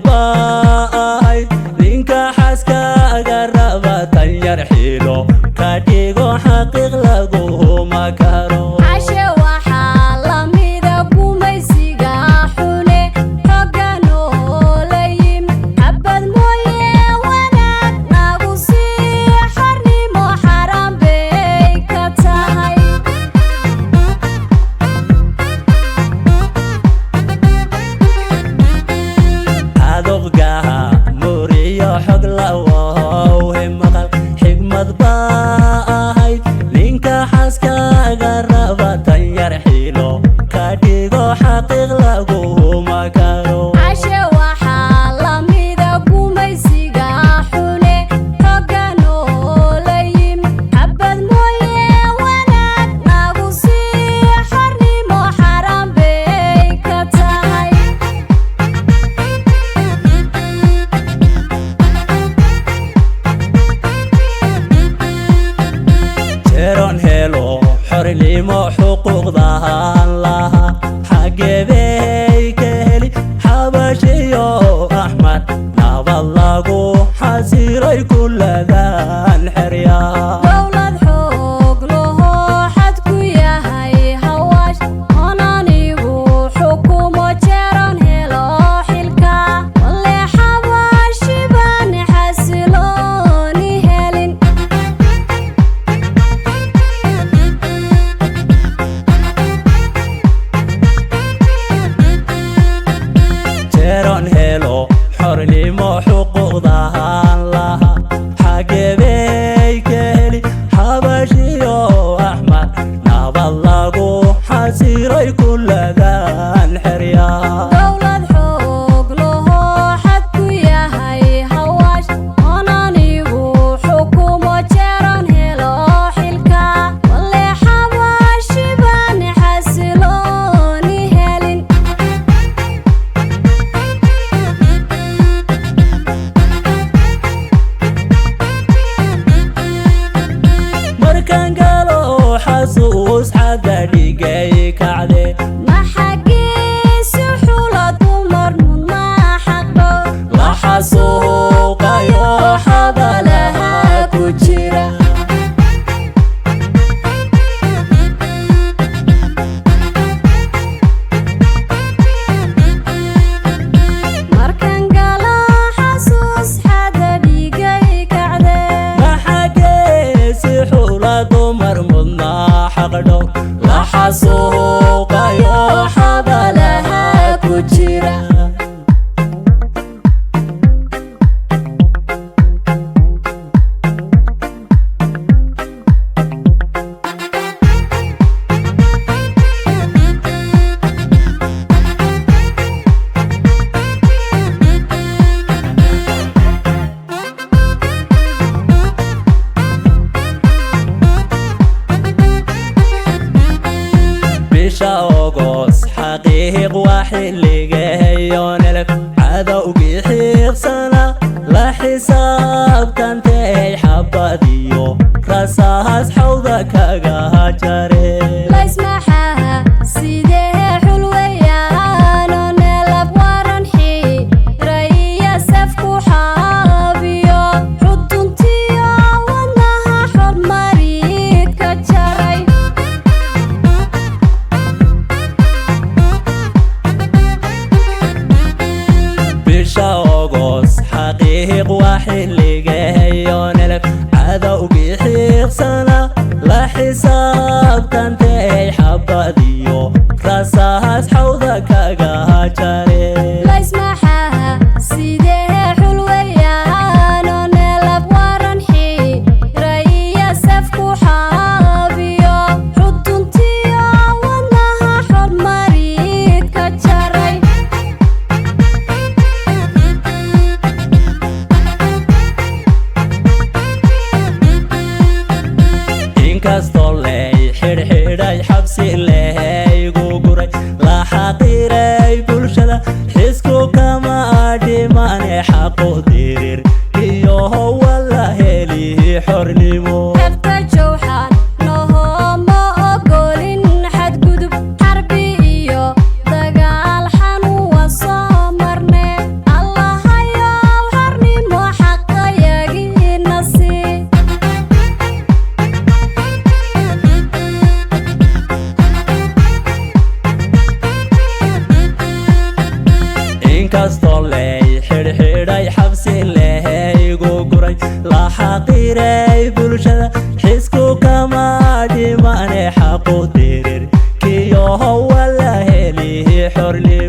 baay ninka xaska agaraba tan yar xilo ka dhigo xaqiiq lagu huma karo cashe waxa lamida gumaysiga xune xogano layim abad mooye wanaag nagu sii xarnimo xaram bay ka tahay adoggaha muriyo xog lawow maqal xigmad baay ninka xaska agaraba tan yar xilo ka dhigo xaqiiq lagu huma karo cashe waxa lamida gumaysiga xune xogano layim abad mooye wanaag nagu sii xarnimo xaram bay ka tahay jeron helo xornimo xuquuqdahan laha xagebey ka heli xabashiyo axmed nabad lagu xasiray kuladan xeryaha dowlad xoog laho xad ku yahay hawaash onanigu xukumo jeron helo xilka wale xabaashiban xasilooni helin jeron helo xornimo xuquuqdahan laha xagebey ka heli xabashiyo axmed nabad lagu xasiray kuladan xeryaha dowlad xoog laho xad ku yahay hawaash onanigu xukumo jeron helo xilka wale xabaashiban xasilooni helin markaan galo xasuus xadda dhigay kacde maxagiisi xula dumar mudna xaqo la xasuuqayo xabalaha ku jira markan galo xasuus xada dhigay kacde maxageesi xula dumar mudna xaqdho la xasuuqayo xabalaha ku jira bisha ogos xaqiiq waa xilligayo nelef cadowgii xiiqsana la xisaabtantay xabadiyo rasaas xawda kaga jare laysmaxaha sidee xulwayaano neelab waran xiraya safku xaabiyo xuduntiyo wadnaha xormarid ka jaray bisha ogos xaqiiq waa xilligayo nelef cadowgii xiiqsana la xisaabtantay xabadiyo rasaas xawda kaga jare laysmaxaha sidee xulwayaano neelab waran xiraya safku xaabiyo xuduntiyo wadnaha xormarid ka jaray inkastoo ley xidhxidhay xabsi lehaygu guray la xaqiiray bulshada xisku kama dhimane xaqu dirir iyo howa la heli xornimo xebta jowxan noho ma ogolin xadgudub xarbi iyo dagaal xanuwa soo marne alla inkastoo ley xidhxidhay xabsi lehaygu guray la xaqiray bulshada xisku kama dhimane xaqu dirir kiyo wala heli xorli